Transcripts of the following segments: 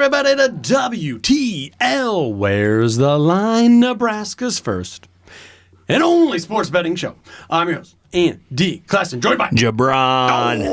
everybody to WTL. Where's the line? Nebraska's first and only sports betting show. I'm your host, Andy Claxton, joined by Jabron.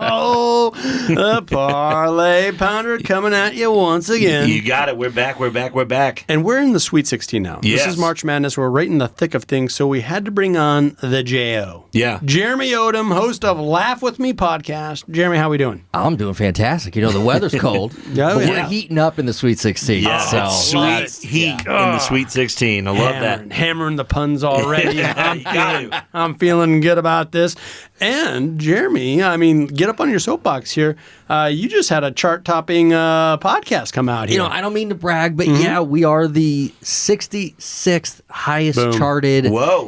Oh, the parlay pounder coming at you once again. You got it. We're back. And we're in the Sweet 16 now. Yes. This is March Madness. We're right in the thick of things, so we had to bring on the J.O. Yeah. Jeremy Odom, host of Laugh With Me podcast. Jeremy, how we doing? I'm doing fantastic. You know, the weather's cold, Yeah, but yeah. we're heating up in the Sweet 16. Yeah, so it's sweet heat in the Sweet 16. I love that. Hammering the puns already. You got it. I'm feeling good about this. And Jeremy, I mean, get up on your soapbox here. You just had a chart-topping podcast come out here. You know, I don't mean to brag, but yeah, we are the 66th highest charted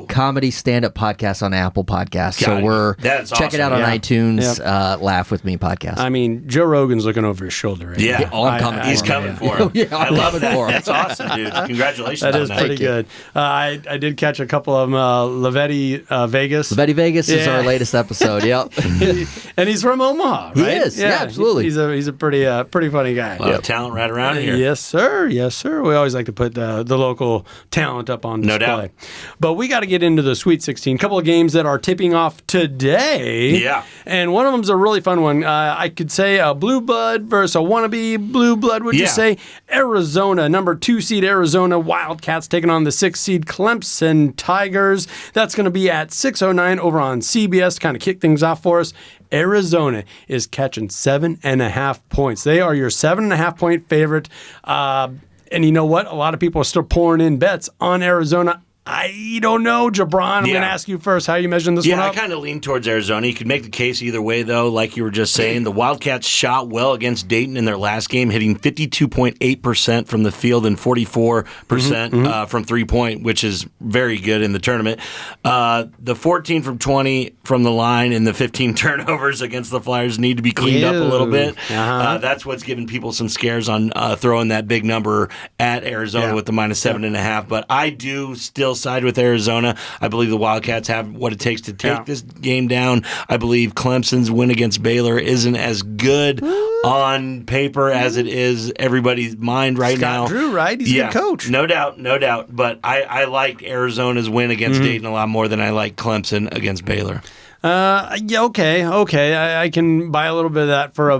comedy stand-up podcast on Apple Podcasts. So we're check it out on iTunes. Laugh With Me podcast. I mean, Joe Rogan's looking over his shoulder. Right Yeah, now. I'm coming. He's coming for him. Yeah, I love that. for him. That's awesome, dude. Congratulations. That on is pretty good. I did catch a couple of them. Lavetti Vegas. Betty Vegas is our latest episode. Yep. And he's from Omaha, right? He is. Yeah, absolutely. He's a pretty funny guy. A lot of talent right around here. Yes, sir. Yes, sir. We always like to put the local talent up on display. No doubt. But we got to get into the Sweet 16. A couple of games that are tipping off today. Yeah. And one of them's a really fun one. I could say a blue blood versus a wannabe blue blood, would you say? Arizona, number 2 seed Arizona Wildcats taking on the 6 seed Clemson Tigers. That's going to be at 6:09 over on CBS to kind of kick things off for us. Arizona is catching 7.5 points. They are your 7.5 point favorite. And you know what? A lot of people are still pouring in bets on Arizona. I don't know, Jabron. I'm going to ask you first. How are you measuring this one up? I kind of lean towards Arizona. You could make the case either way, though. Like you were just saying, the Wildcats shot well against Dayton in their last game, hitting 52.8% from the field and 44% from three-point, which is very good in the tournament. The 14 from 20 from the line and the 15 turnovers against the Flyers need to be cleaned up a little bit. That's what's giving people some scares on throwing that big number at Arizona with the minus 7.5. But I do still side with Arizona. I believe the Wildcats have what it takes to take this game down. I believe Clemson's win against Baylor isn't as good on paper as it is everybody's mind right now. Scott Drew, right? He's a good coach. No doubt. But I like Arizona's win against Dayton a lot more than I like Clemson against Baylor. Okay. I can buy a little bit of that for a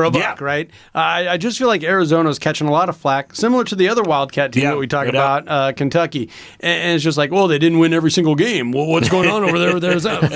buck, right? I just feel like Arizona's catching a lot of flack, similar to the other Wildcat team that we talk about, Kentucky. And it's just like, well, they didn't win every single game. Well, what's going on over there?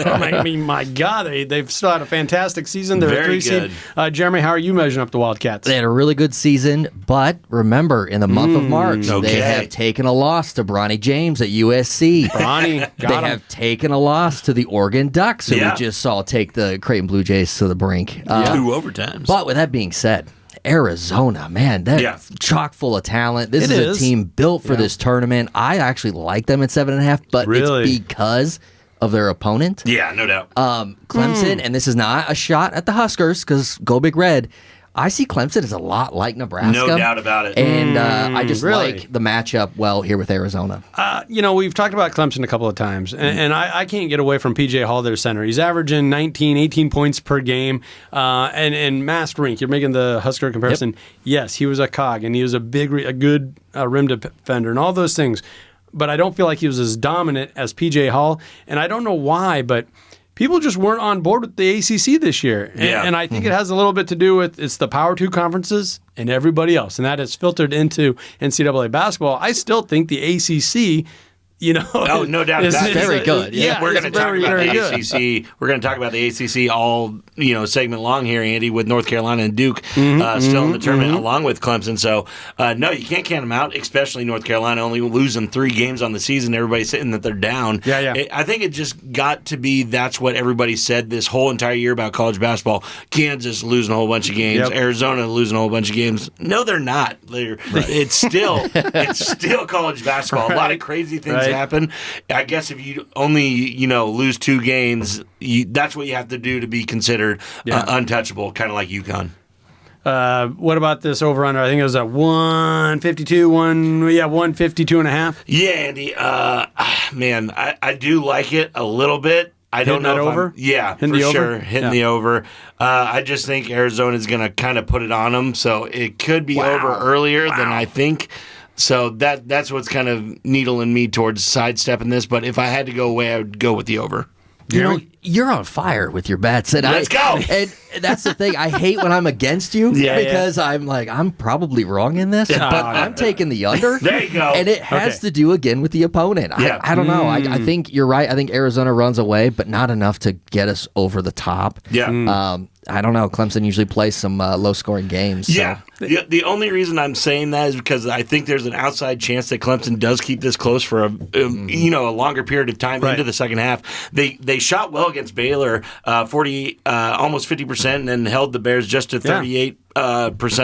I mean, my God, they've still had a fantastic season. They're Very a 3 seed. Jeremy, how are you measuring up the Wildcats? They had a really good season, but remember, in the month of March, they have taken a loss to Bronny James at USC. Bronny, they have taken a loss to the Oregon Ducks, who we just saw take the Creighton Blue Jays to the brink. 2 overtimes. But with that being said, Arizona, man, that's chock full of talent. This is a team built for this tournament. I actually like them at 7.5, but it's because of their opponent. Yeah, no doubt. Clemson, and this is not a shot at the Huskers, because go Big Red. I see Clemson as a lot like Nebraska. No doubt about it. And I just like the matchup here with Arizona. We've talked about Clemson a couple of times, and I can't get away from P.J. Hall, their center. He's averaging 19, 18 points per game. And Mass Rink, you're making the Husker comparison. Yes, he was a cog, and he was a good rim defender, and all those things. But I don't feel like he was as dominant as P.J. Hall, and I don't know why, but people just weren't on board with the ACC this year. And I think it has a little bit to do with it's the Power 2 conferences and everybody else. And that has filtered into NCAA basketball. I still think the ACC, oh, no doubt. It's very good. Yeah, we're going to talk about the ACC. We're going to talk about the ACC all segment long here, Andy, with North Carolina and Duke still in the tournament, along with Clemson. So no, you can't count them out, especially North Carolina only losing 3 games on the season. Everybody's saying that they're down. I think it just got to be that's what everybody said this whole entire year about college basketball. Kansas losing a whole bunch of games, Arizona losing a whole bunch of games. No, they're not. It's still college basketball. A lot of crazy things happen. I guess if you only lose 2 games, that's what you have to do to be considered untouchable, kind of like UConn. What about this over-under? I think it was at 152, 152.5. Yeah, Andy. Man, I do like it a little bit. I don't know. Over? Hitting the over. I just think Arizona's going to kind of put it on them, so it could be over earlier than I think. So that's what's kind of needling me towards sidestepping this. But if I had to go away, I would go with the over. You know, you're on fire with your bets. And Let's go. And that's the thing. I hate when I'm against you because I'm like, I'm probably wrong in this, but I'm taking the under. There you go. And it has to do again with the opponent. I don't know. I think you're right. I think Arizona runs away, but not enough to get us over the top. Yeah. I don't know. Clemson usually plays some low-scoring games. So. Yeah. The only reason I'm saying that is because I think there's an outside chance that Clemson does keep this close for a longer period of time into the second half. They shot well against Baylor, 40, almost 50%, and then held the Bears just to 38%.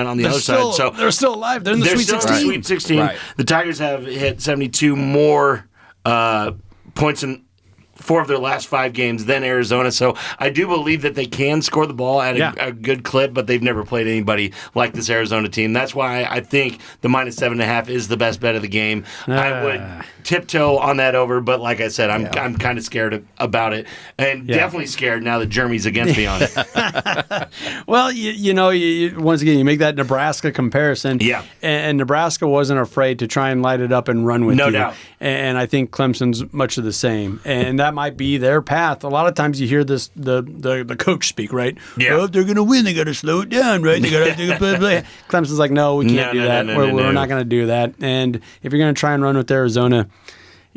On the other side, so they're still alive. They're in the Sweet 16. Sweet 16. Right. The Tigers have hit 72 more points in 4 of their last 5 games than Arizona. So I do believe that they can score the ball at a good clip, but they've never played anybody like this Arizona team. That's why I think the -7.5 is the best bet of the game. I would tiptoe on that over, but like I said, I'm kind of scared about it, and definitely scared now that Jeremy's against me on it. Well, once again, you make that Nebraska comparison. Yeah. And Nebraska wasn't afraid to try and light it up and run with you. No doubt. And I think Clemson's much of the same. And that might be their path. A lot of times you hear this the coach speak, right? Yeah. Well, if they're going to win, they got to slow it down, right? They got to play. Clemson's like, no, we can't do that. We're not going to do that. And if you're going to try and run with Arizona,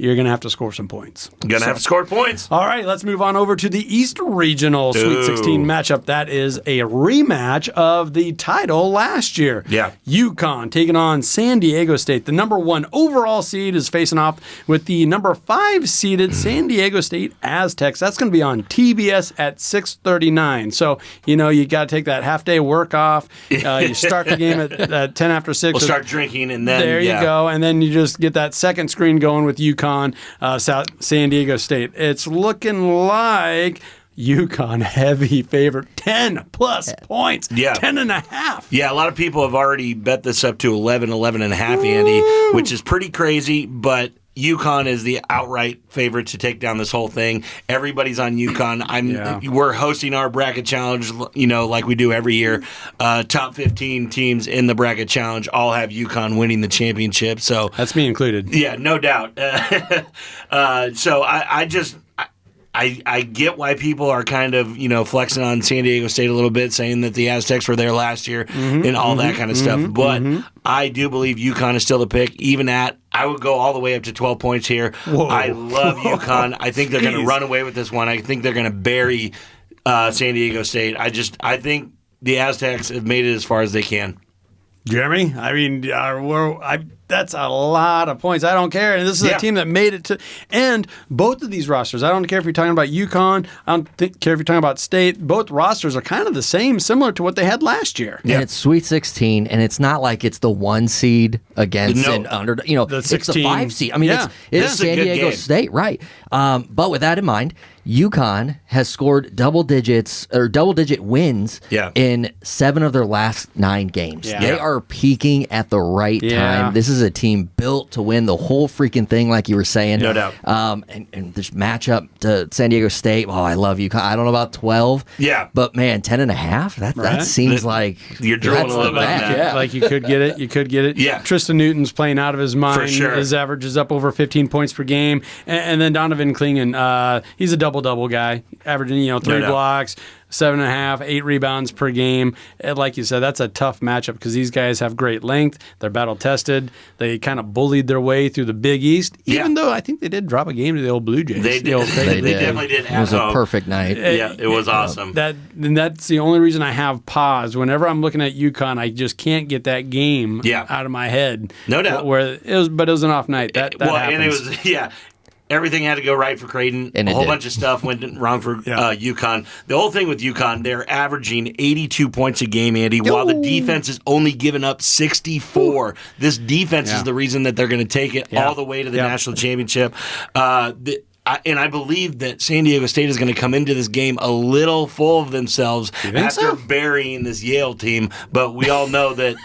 you're going to have to score some points. Going to have to score points. All right, let's move on over to the East Regional Sweet 16 matchup. That is a rematch of the title last year. Yeah. UConn taking on San Diego State. The number 1 overall seed is facing off with the number 5 seeded San Diego State Aztecs. That's going to be on TBS at 6:39. So, you got to take that half-day work off. You start the game at 10 after 6. We'll start drinking, and then... There you go. And then you just get that second screen going with UConn. San Diego State. It's looking like UConn heavy favorite, 10+ points, 10.5. Yeah, a lot of people have already bet this up to 11.5, Andy, which is pretty crazy, but UConn is the outright favorite to take down this whole thing. Everybody's on UConn. We're hosting our bracket challenge, like we do every year. Top 15 teams in the bracket challenge all have UConn winning the championship. So that's me included. Yeah, no doubt. So I get why people are kind of, flexing on San Diego State a little bit, saying that the Aztecs were there last year and all that kind of stuff. But I do believe UConn is still the pick, even I would go all the way up to 12 points here. Whoa. I love UConn. I think they're going to run away with this one. I think they're going to bury San Diego State. I think the Aztecs have made it as far as they can. Jeremy, I mean, that's a lot of points. I don't care. And this is a team that made it to. And both of these rosters, I don't care if you're talking about UConn, I don't care if you're talking about State. Both rosters are kind of the same, similar to what they had last year. And it's Sweet 16, and it's not like it's the 1 seed against an under. The 16, it's the 5 seed. I mean, it's San Diego State, right? But with that in mind, UConn has scored double-digit wins in 7 of their last 9 games. Yeah. They are peaking at the right time. This is a team built to win the whole freaking thing, like you were saying. No doubt. And this matchup to San Diego State, I love UConn. I don't know about 12. Yeah. But, man, 10.5? That seems like you're drilling a little bit. Yeah. Like you could get it. Yeah. Tristan Newton's playing out of his mind. For sure. His average is up over 15 points per game. And then Donovan Klingen, he's a double guy, averaging 3 blocks, 7.5, 8 rebounds per game. And like you said, that's a tough matchup because these guys have great length. They're battle tested. They kind of bullied their way through the Big East, even though I think they did drop a game to the old Blue Jays. They did. They definitely did. It was a perfect night. It was awesome. That's the only reason I have pause. Whenever I'm looking at UConn, I just can't get that game out of my head. No doubt. But it was an off night. That happens. And it was everything had to go right for Creighton. And a whole bunch of stuff went wrong for UConn. The whole thing with UConn, they're averaging 82 points a game, Andy, while the defense is only giving up 64. This defense is the reason that they're going to take it all the way to the national championship. And I believe that San Diego State is going to come into this game a little full of themselves after burying this Yale team. But we all know that,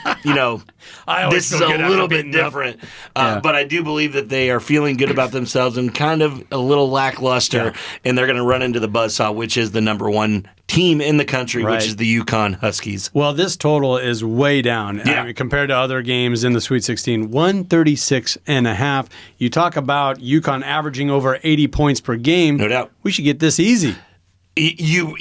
this is a little bit different. But I do believe that they are feeling good about themselves and kind of a little lackluster, and they're going to run into the buzzsaw, which is the number one team in the country, which is the UConn Huskies. Well, this total is way down compared to other games in the Sweet 16, 136.5. You talk about UConn averaging over 80 points per game. No doubt. We should get this easy. You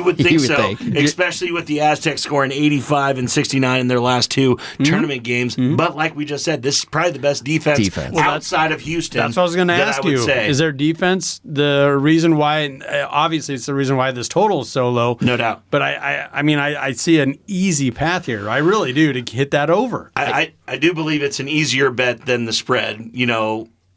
would think so, especially with the Aztecs scoring 85 and 69 in their last two tournament games. But like we just said, this is probably the best defense. Outside of Houston. That's what I was going to ask you. Is their defense the reason why? Obviously, it's the reason why this total is so low. No doubt. But I see an easy path here. I really do to hit that over. I do believe it's an easier bet than the spread.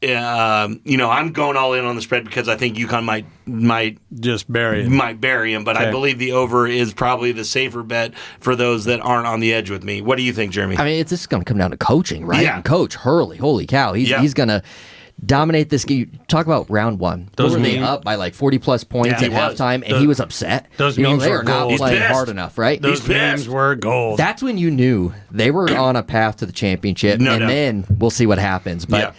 I'm going all in on the spread because I think UConn might just bury him. But I believe the over is probably the safer bet for those that aren't on the edge with me. What do you think, Jeremy? I mean, it's just going to come down to coaching, right? Yeah. And Coach Hurley, holy cow, he's going to dominate this game. Talk about round one. Were they up by like 40-plus points at halftime, and he was upset? Those memes they were are not gold. playing hard enough, right? Those memes were gold. That's when you knew they were on a path to the championship, then we'll see what happens. But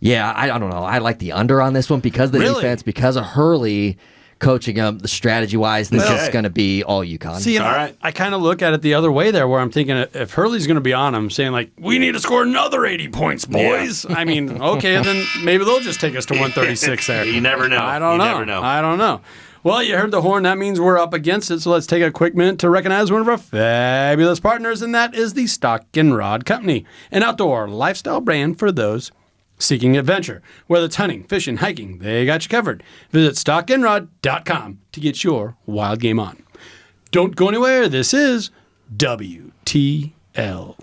I don't know. I like the under on this one because of the defense, because of Hurley coaching them, the strategy-wise, this is going to be all UConn. See, I kind of look at it the other way there, where I'm thinking if Hurley's going to be on them, saying like, we need to score another 80 points, boys. I mean, okay, then maybe they'll just take us to 136 there. You never know. I don't know. Well, you heard the horn. That means we're up against it. So let's take a quick minute to recognize one of our fabulous partners, and that is the Stock and Rod Company, an outdoor lifestyle brand for those seeking adventure. Whether it's hunting, fishing, hiking, they got you covered. Visit stockandrod.com to get your wild game on. Don't go anywhere. This is WTL.